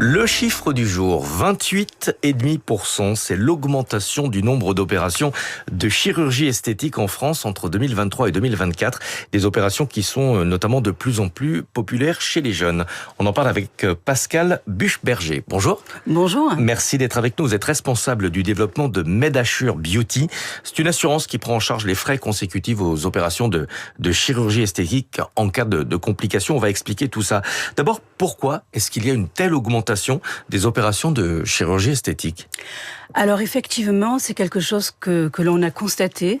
Le chiffre du jour, 28,5%, c'est l'augmentation du nombre d'opérations de chirurgie esthétique en France entre 2023 et 2024. Des opérations qui sont notamment de plus en plus populaires chez les jeunes. On en parle avec Pascale Buchberger. Bonjour. Bonjour. Merci d'être avec nous. Vous êtes responsable du développement de MedAssure Beauty. C'est une assurance qui prend en charge les frais consécutifs aux opérations de chirurgie esthétique en cas de complications. On va expliquer tout ça. D'abord, pourquoi est-ce qu'il y a une telle augmentation des opérations de chirurgie esthétique? Alors effectivement, c'est quelque chose que l'on a constaté.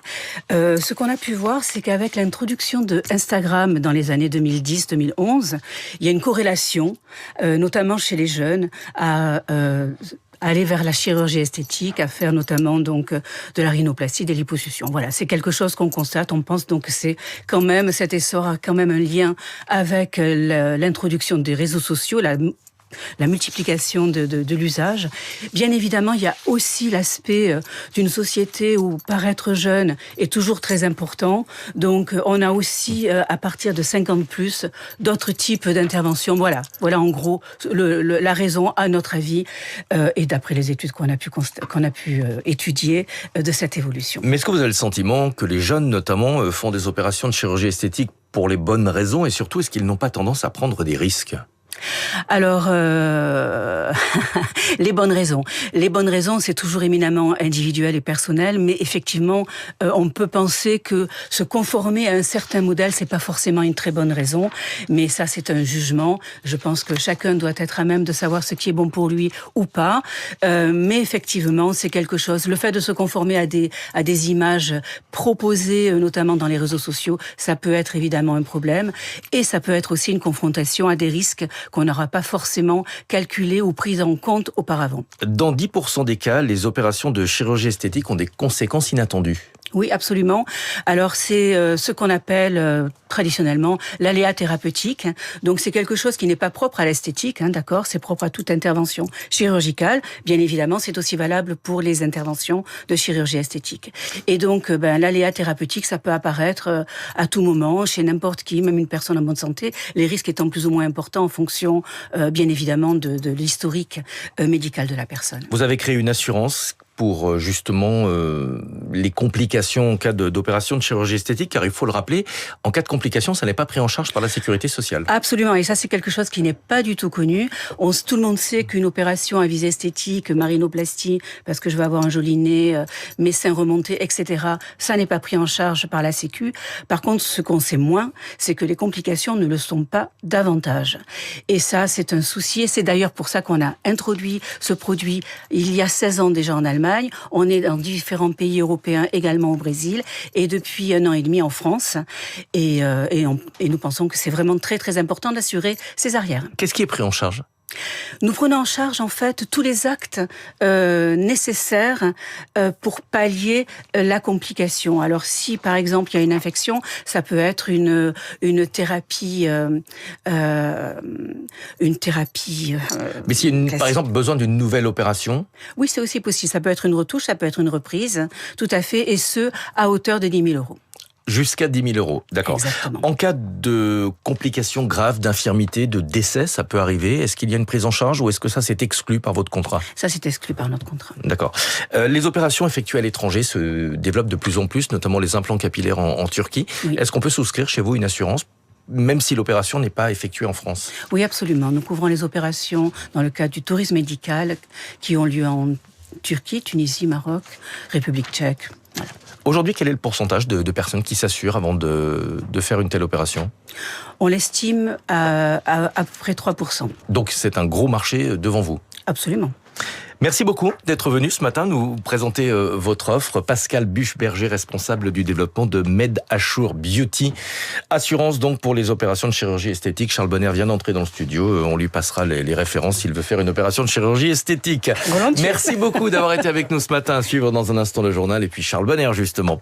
Ce qu'on a pu voir, c'est qu'avec l'introduction de Instagram dans les années 2010-2011, il y a une corrélation, notamment chez les jeunes, à aller vers la chirurgie esthétique, à faire notamment donc de la rhinoplastie, des liposuctions. Voilà, c'est quelque chose qu'on constate. On pense donc que c'est quand même, cet essor a quand même un lien avec l'introduction des réseaux sociaux, la multiplication de l'usage. Bien évidemment, il y a aussi l'aspect d'une société où paraître jeune est toujours très important. Donc, on a aussi, à partir de 50 plus, d'autres types d'interventions. Voilà en gros la raison, à notre avis, et d'après les études qu'on a pu étudier, de cette évolution. Mais est-ce que vous avez le sentiment que les jeunes, notamment, font des opérations de chirurgie esthétique pour les bonnes raisons, et surtout, est-ce qu'ils n'ont pas tendance à prendre des risques ? Alors, les bonnes raisons. Les bonnes raisons, c'est toujours éminemment individuel et personnel, mais effectivement, on peut penser que se conformer à un certain modèle, c'est pas forcément une très bonne raison, mais ça, c'est un jugement. Je pense que chacun doit être à même de savoir ce qui est bon pour lui ou pas, mais effectivement, c'est quelque chose. Le fait de se conformer à des images proposées, notamment dans les réseaux sociaux, ça peut être évidemment un problème, et ça peut être aussi une confrontation à des risques qu'on n'aura pas forcément calculé ou pris en compte auparavant. Dans 10% des cas, les opérations de chirurgie esthétique ont des conséquences inattendues. Oui, absolument. Alors, c'est ce qu'on appelle traditionnellement l'aléa thérapeutique. Donc, c'est quelque chose qui n'est pas propre à l'esthétique, d'accord ? C'est propre à toute intervention chirurgicale. Bien évidemment, c'est aussi valable pour les interventions de chirurgie esthétique. Et donc, l'aléa thérapeutique, ça peut apparaître à tout moment, chez n'importe qui, même une personne en bonne santé, les risques étant plus ou moins importants en fonction, bien évidemment, de l'historique médical de la personne. Vous avez créé une assurance pour justement les complications en cas d'opération de chirurgie esthétique, car il faut le rappeler, en cas de complications, ça n'est pas pris en charge par la sécurité sociale. Absolument, et ça c'est quelque chose qui n'est pas du tout connu. Tout le monde sait qu'une opération à visée esthétique, ma rhinoplastie, parce que je veux avoir un joli nez, mes seins remontés, etc., ça n'est pas pris en charge par la Sécu. Par contre, ce qu'on sait moins, c'est que les complications ne le sont pas davantage. Et ça, c'est un souci, et c'est d'ailleurs pour ça qu'on a introduit ce produit il y a 16 ans déjà en Allemagne. On est dans différents pays européens, également au Brésil, et depuis 1 an et demi en France. Et nous pensons que c'est vraiment très très important d'assurer ces arrières. Qu'est-ce qui est pris en charge ? Nous prenons en charge en fait tous les actes nécessaires pour pallier la complication. Alors si par exemple il y a une infection, ça peut être une thérapie, Mais s'il y a par exemple besoin d'une nouvelle opération ? Oui, c'est aussi possible. Ça peut être une retouche, ça peut être une reprise, tout à fait, et ce à hauteur de 10 000 €. Jusqu'à 10 000 €, d'accord. Exactement. En cas de complications graves, d'infirmité, de décès, ça peut arriver. Est-ce qu'il y a une prise en charge ou est-ce que ça c'est exclu par votre contrat ? Ça c'est exclu par notre contrat. D'accord. Les opérations effectuées à l'étranger se développent de plus en plus, notamment les implants capillaires en Turquie. Oui. Est-ce qu'on peut souscrire chez vous une assurance même si l'opération n'est pas effectuée en France? Oui, absolument. Nous couvrons les opérations dans le cadre du tourisme médical qui ont lieu en Turquie, Tunisie, Maroc, République tchèque. Voilà. Aujourd'hui, quel est le pourcentage de personnes qui s'assurent avant de faire une telle opération ? On l'estime à peu près 3%. Donc c'est un gros marché devant vous ? Absolument. Merci beaucoup d'être venu ce matin nous présenter votre offre. Pascale Buchberger, responsable du développement de MedAssure Beauty. Assurance donc pour les opérations de chirurgie esthétique. Charles Bonner vient d'entrer dans le studio. On lui passera les références s'il veut faire une opération de chirurgie esthétique. Volontiers. Merci beaucoup d'avoir été avec nous ce matin. À suivre dans un instant le journal. Et puis Charles Bonner justement.